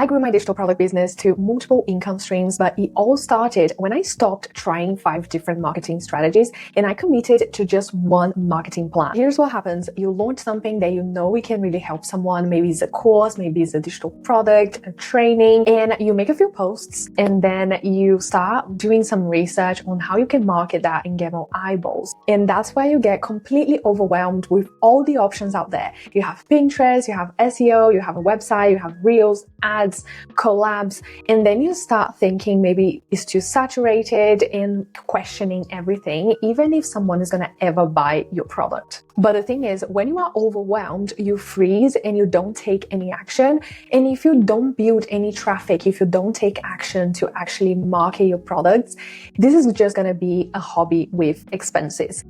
I grew my digital product business to multiple income streams, but it all started when I stopped trying 5 different marketing strategies and I committed to just one marketing plan. Here's what happens. You launch something that you know it can really help someone. Maybe it's a course, maybe it's a digital product, a training, and you make a few posts and then you start doing some research on how you can market that and get more eyeballs. And that's why you get completely overwhelmed with all the options out there. You have Pinterest, you have SEO, you have a website, you have Reels, ads, collabs, and then you start thinking maybe it's too saturated and questioning everything, even if someone is going to ever buy your product. But the thing is, when you are overwhelmed, you freeze and you don't take any action. And if you don't build any traffic, if you don't take action to actually market your products, this is just going to be a hobby with expenses.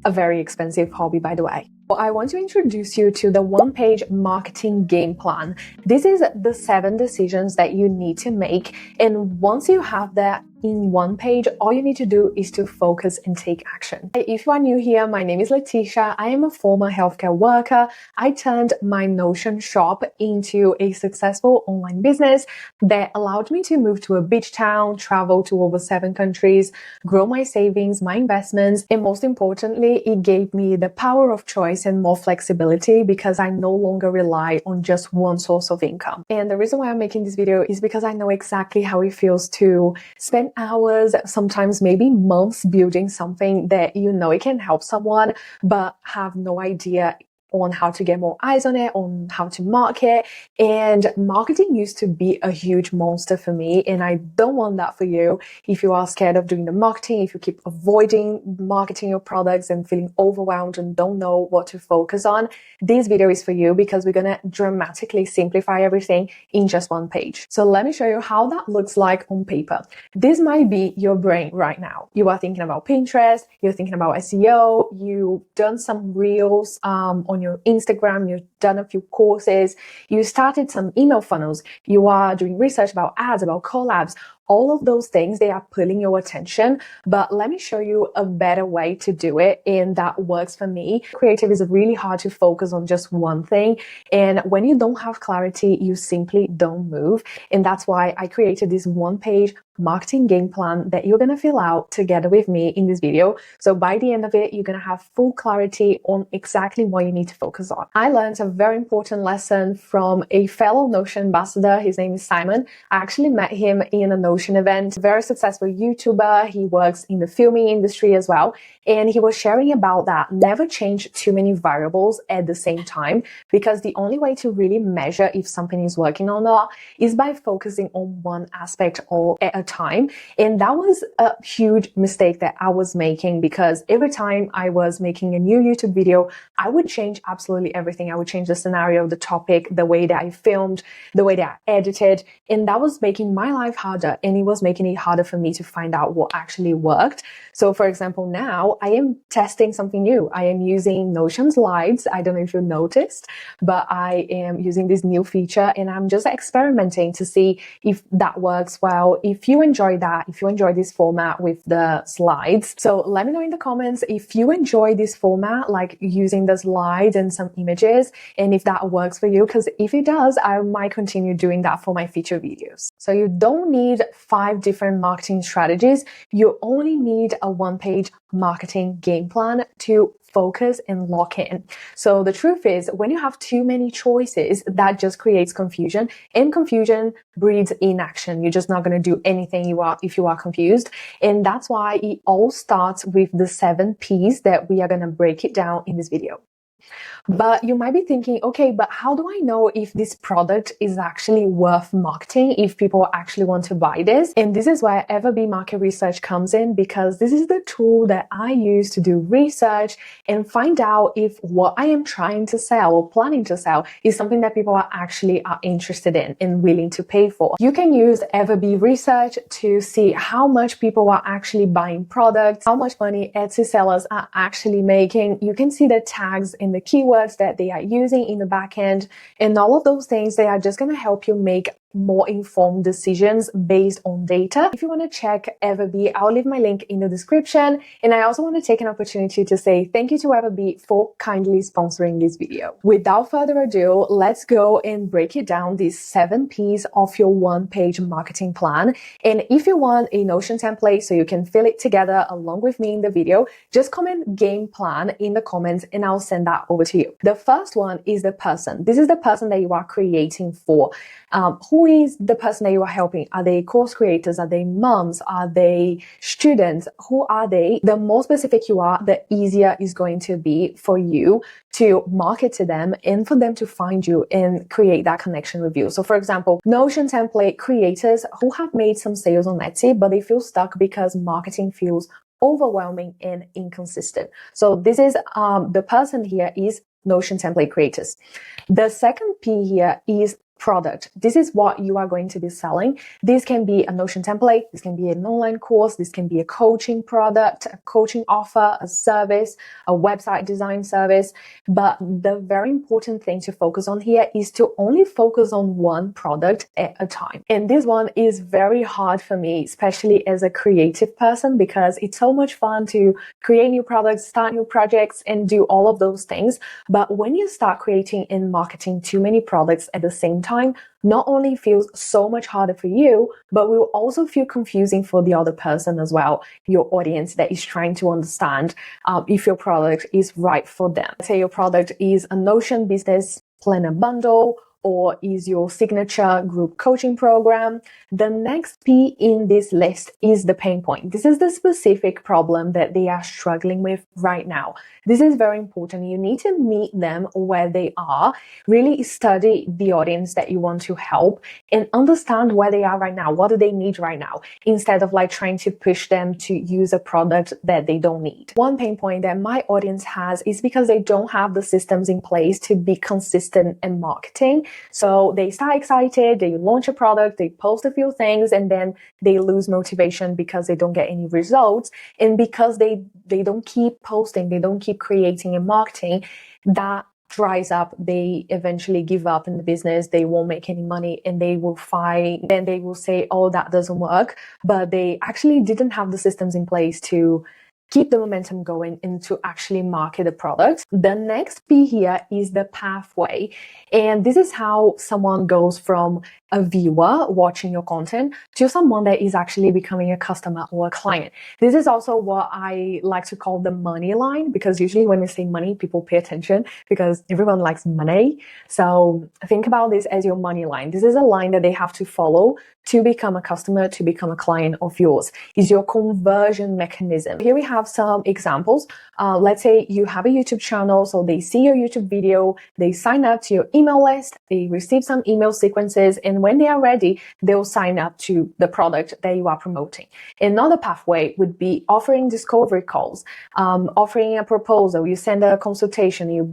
A very expensive hobby, by the way. I want to introduce you to the one-page marketing game plan. This is the 7 decisions that you need to make. And once you have that in one page, all you need to do is to focus and take action. If you are new here, my name is Letitia. I am a former healthcare worker. I turned my Notion shop into a successful online business that allowed me to move to a beach town, travel to over 7 countries, grow my savings, my investments, and most importantly, it gave me the power of choice and more flexibility because I no longer rely on just one source of income. And the reason why I'm making this video is because I know exactly how it feels to spend hours, sometimes maybe months building something that you know it can help someone, but have no idea on how to get more eyes on it, on how to market. And marketing used to be a huge monster for me, and I don't want that for you. If you are scared of doing the marketing, if you keep avoiding marketing your products and feeling overwhelmed and don't know what to focus on, this video is for you because we're gonna dramatically simplify everything in just one page. So let me show you how that looks like on paper. This might be your brain right now. You are thinking about Pinterest, you're thinking about SEO, you've done some reels on your Instagram, you've done a few courses, you started some email funnels, you are doing research about ads, about collabs. All of those things, they are pulling your attention, but let me show you a better way to do it, and that works for me. Creative is really hard to focus on just one thing, and when you don't have clarity, you simply don't move, and that's why I created this one-page marketing game plan that you're gonna fill out together with me in this video. So by the end of it, you're gonna have full clarity on exactly what you need to focus on. I learned a very important lesson from a fellow Notion ambassador. His name is Simon. I actually met him in a Notion event, very successful YouTuber. He works in the filming industry as well. And he was sharing about that. Never change too many variables at the same time, because the only way to really measure if something is working or not is by focusing on one aspect all at a time. And that was a huge mistake that I was making, because every time I was making a new YouTube video, I would change absolutely everything. I would change the scenario, the topic, the way that I filmed, the way that I edited. And that was making my life harder, and it was making it harder for me to find out what actually worked. So for example, now I am testing something new. I am using Notion Slides. I don't know if you noticed, but I am using this new feature and I'm just experimenting to see if that works well. If you enjoy that, if you enjoy this format with the slides. So let me know in the comments if you enjoy this format, like using the slides and some images, and if that works for you, because if it does, I might continue doing that for my future videos. So you don't need 5 different marketing strategies. You only need a one-page marketing game plan to focus and lock in. So the truth is, when you have too many choices, that just creates confusion, and confusion breeds inaction. You're just not going to do anything if you are confused. And that's why it all starts with the 7 P's that we are going to break it down in this video. But you might be thinking, okay, but how do I know if this product is actually worth marketing, if people actually want to buy this? And this is where Everbee Market Research comes in, because this is the tool that I use to do research and find out if what I am trying to sell or planning to sell is something that people are actually interested in and willing to pay for. You can use Everbee Research to see how much people are actually buying products, how much money Etsy sellers are actually making. You can see the tags and the keywords that they are using in the back end, and all of those things, they are just going to help you make more informed decisions based on data. If you want to check Everbee, I'll leave my link in the description. And I also want to take an opportunity to say thank you to Everbee for kindly sponsoring this video. Without further ado, let's go and break it down, these 7 P's of your one-page marketing plan. And if you want a Notion template so you can fill it together along with me in the video, just comment game plan in the comments and I'll send that over to you. The first one is the person. This is the person that you are creating for. Who is the person that you are helping? Are they course creators? Are they moms? Are they students? Who are they? The more specific you are, the easier it's going to be for you to market to them and for them to find you and create that connection with you. So for example, Notion template creators who have made some sales on Etsy, but they feel stuck because marketing feels overwhelming and inconsistent. So this is the person here is Notion template creators. The second P here is product. This is what you are going to be selling. This can be a Notion template. This can be an online course. This can be a coaching product, a coaching offer, a service, a website design service. But the very important thing to focus on here is to only focus on one product at a time. And this one is very hard for me, especially as a creative person, because it's so much fun to create new products, start new projects, and do all of those things. But when you start creating and marketing too many products at the same time, not only feels so much harder for you, but will also feel confusing for the other person as well, your audience that is trying to understand if your product is right for them. Say your product is a Notion business planner bundle, or is your signature group coaching program. The next P in this list is the pain point. This is the specific problem that they are struggling with right now. This is very important. You need to meet them where they are, really study the audience that you want to help and understand where they are right now. What do they need right now? Instead of like trying to push them to use a product that they don't need. One pain point that my audience has is because they don't have the systems in place to be consistent in marketing. So they start excited, they launch a product, they post a few things, and then they lose motivation because they don't get any results. And because they don't keep posting, they don't keep creating and marketing, that dries up. They eventually give up in the business. They won't make any money and they will then they will say, oh, that doesn't work. But they actually didn't have the systems in place to keep the momentum going and to actually market the product. The next P here is the pathway. And this is how someone goes from a viewer watching your content to someone that is actually becoming a customer or a client. This is also what I like to call the money line, because usually when we say money, people pay attention because everyone likes money. So think about this as your money line. This is a line that they have to follow to become a customer, to become a client of yours. Is your conversion mechanism. Here we have some examples. Let's say you have a YouTube channel, so they see your YouTube video, they sign up to your email list, they receive some email sequences, and when they are ready, they'll sign up to the product that you are promoting. Another pathway would be offering discovery calls, offering a proposal. You send a consultation, you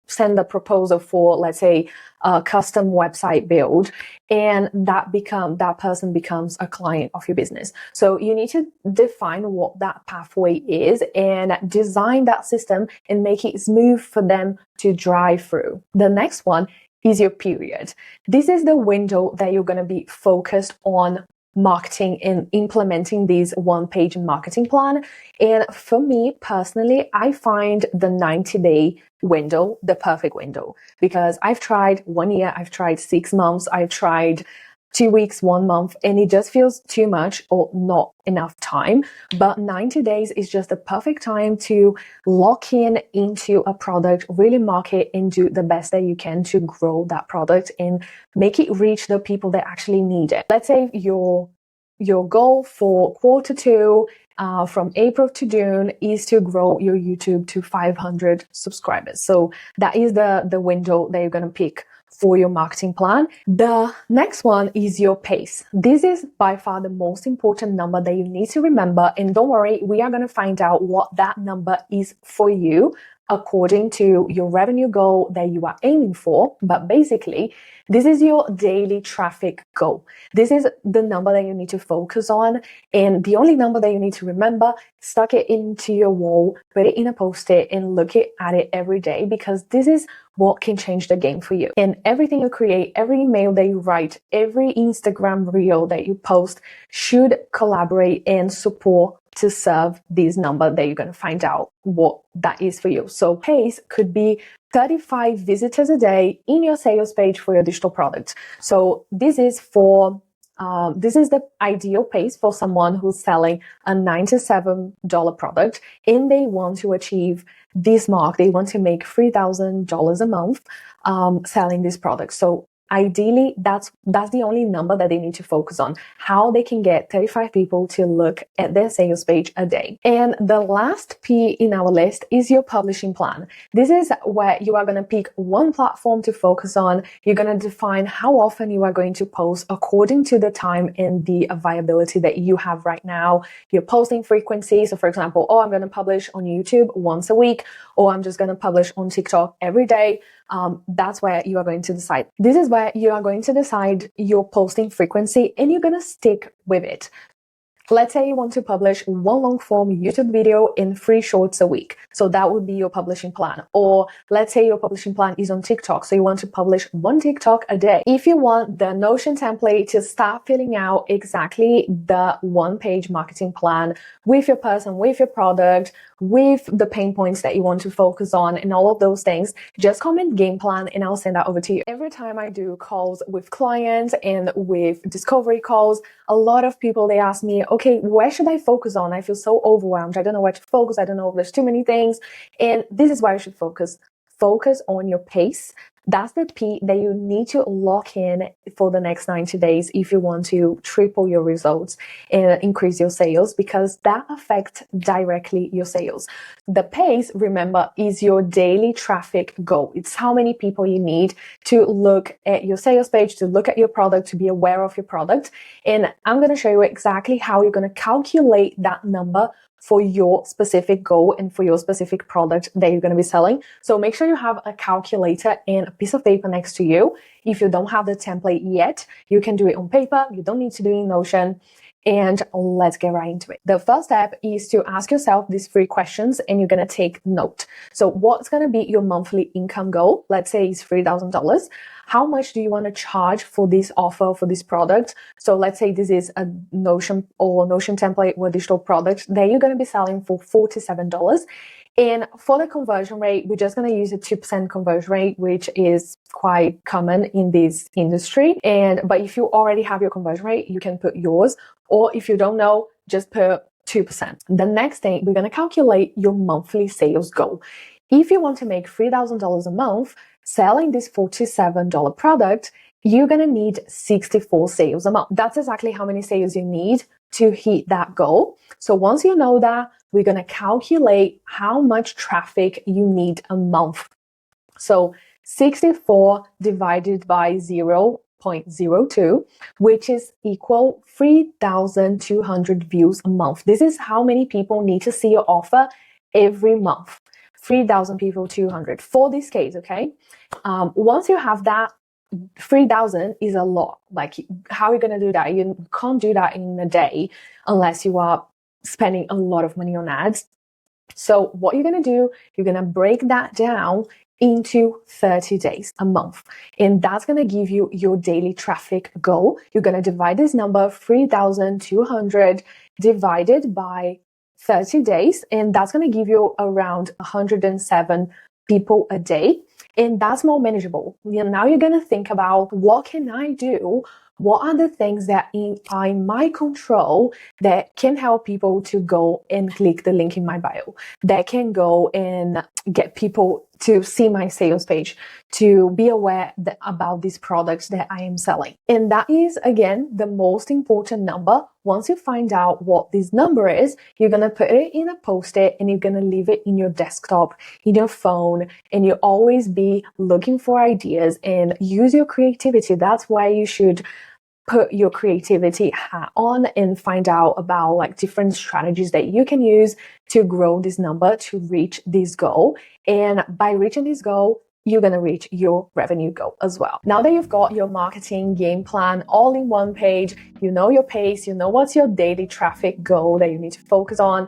send a proposal for, let's say, a custom website build, and that person becomes a client of your business. So you need to define what that pathway is and design that system and make it smooth for them to drive through. The next one is your period. This is the window that you're going to be focused on marketing and implementing this one-page marketing plan. And for me personally, I find the 90-day window the perfect window, because I've tried 1 year, I've tried 6 months, I've tried 2 weeks, 1 month, and it just feels too much or not enough time. But 90 days is just the perfect time to lock in into a product, really market and do the best that you can to grow that product and make it reach the people that actually need it. Let's say your goal for Q2 from April to June is to grow your YouTube to 500 subscribers. So that is the window that you're going to pick for your marketing plan. The next one is your pace. This is by far the most important number that you need to remember. And don't worry, we are going to find out what that number is for you according to your revenue goal that you are aiming for. But basically, this is your daily traffic goal. This is the number that you need to focus on. And the only number that you need to remember, stuck it into your wall, put it in a post-it and look at it every day, because this is what can change the game for you. And everything you create, every email that you write, every Instagram reel that you post should collaborate and support to serve this number that you're going to find out what that is for you. So pace could be 35 visitors a day in your sales page for your digital product. So this is the ideal pace for someone who's selling a $97 product and they want to achieve this mark. They want to make $3,000 a month selling this product. So ideally, that's the only number that they need to focus on, how they can get 35 people to look at their sales page a day. And the last P in our list is your publishing plan. This is where you are going to pick one platform to focus on. You're going to define how often you are going to post according to the time and the availability that you have right now, your posting frequency. So for example, I'm going to publish on YouTube once a week, or I'm just going to publish on TikTok every day. That's where you are going to decide. This is where you are going to decide your posting frequency and you're going to stick with it. Let's say you want to publish one long form YouTube video and 3 shorts a week. So that would be your publishing plan. Or let's say your publishing plan is on TikTok. So you want to publish 1 TikTok a day. If you want the Notion template to start filling out exactly the 1-page marketing plan with your person, with your product, with the pain points that you want to focus on and all of those things, just comment game plan and I'll send that over to you. Every time I do calls with clients and with discovery calls, a lot of people, they ask me, okay, where should I focus on? I feel so overwhelmed. I don't know where to focus. I don't know if there's too many things. And this is where you should focus. Focus on your pace. That's the P that you need to lock in for the next 90 days if you want to triple your results and increase your sales, because that affects directly your sales. The pace, remember, is your daily traffic goal. It's how many people you need to look at your sales page, to look at your product, to be aware of your product. And I'm going to show you exactly how you're going to calculate that number for your specific goal and for your specific product that you're going to be selling. So make sure you have a calculator and a piece of paper next to you. If you don't have the template yet, you can do it on paper. You don't need to do it in Notion. And let's get right into it. The first step is to ask yourself these 3 questions and you're going to take note. So what's going to be your monthly income goal? Let's say it's $3,000. How much do you want to charge for this offer, for this product? So let's say this is a Notion or Notion template or digital product that you're going to be selling for $47. And for the conversion rate, we're just going to use a 2% conversion rate, which is quite common in this industry. But if you already have your conversion rate, you can put yours. Or if you don't know, just put 2%. The next thing, we're going to calculate your monthly sales goal. If you want to make $3,000 a month selling this $47 product, you're going to need 64 sales a month. That's exactly how many sales you need to hit that goal. So once you know that, we're going to calculate how much traffic you need a month. So 64 divided by 0.02, which is equal 3,200 views a month. This is how many people need to see your offer every month. 3,000 people, 200 for this case, okay? Once you have that, 3,000 is a lot. Like, how are you going to do that? You can't do that in a day unless you are spending a lot of money on ads. So what you're going to do, you're going to break that down into 30 days, a month. And that's going to give you your daily traffic goal. You're going to divide this number, 3,200 divided by 30 days. And that's going to give you around 107 people a day. And that's more manageable. Now you're going to think about, what can I do? What are the things that are in my control that can help people to go and click the link in my bio, that can go and get people to see my sales page, to be aware about these products that I am selling. And that is, again, the most important number. Once you find out what this number is, you're going to put it in a post-it and you're going to leave it in your desktop, in your phone, and you always be looking for ideas and use your creativity. That's why you should put your creativity hat on and find out about like different strategies that you can use to grow this number, to reach this goal. And by reaching this goal, you're going to reach your revenue goal as well. Now that you've got your marketing game plan all in one page, you know your pace, you know what's your daily traffic goal that you need to focus on.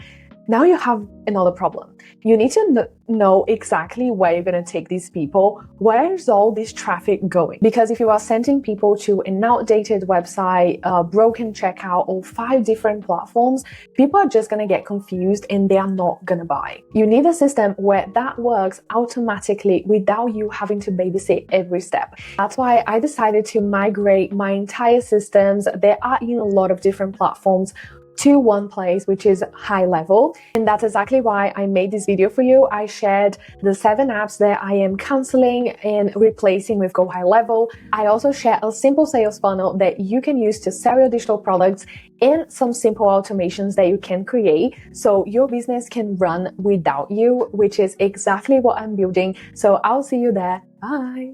Now you have another problem. You need to know exactly where you're going to take these people. Where's all this traffic going? Because if you are sending people to an outdated website, a broken checkout, or 5 different platforms, people are just going to get confused and they are not going to buy. You need a system where that works automatically without you having to babysit every step. That's why I decided to migrate my entire systems. There are in a lot of different platforms to one place, which is High Level. And that's exactly why I made this video for you. I shared the 7 apps that I am canceling and replacing with Go High Level. I also share a simple sales funnel that you can use to sell your digital products and some simple automations that you can create so your business can run without you, which is exactly what I'm building. So I'll see you there. Bye.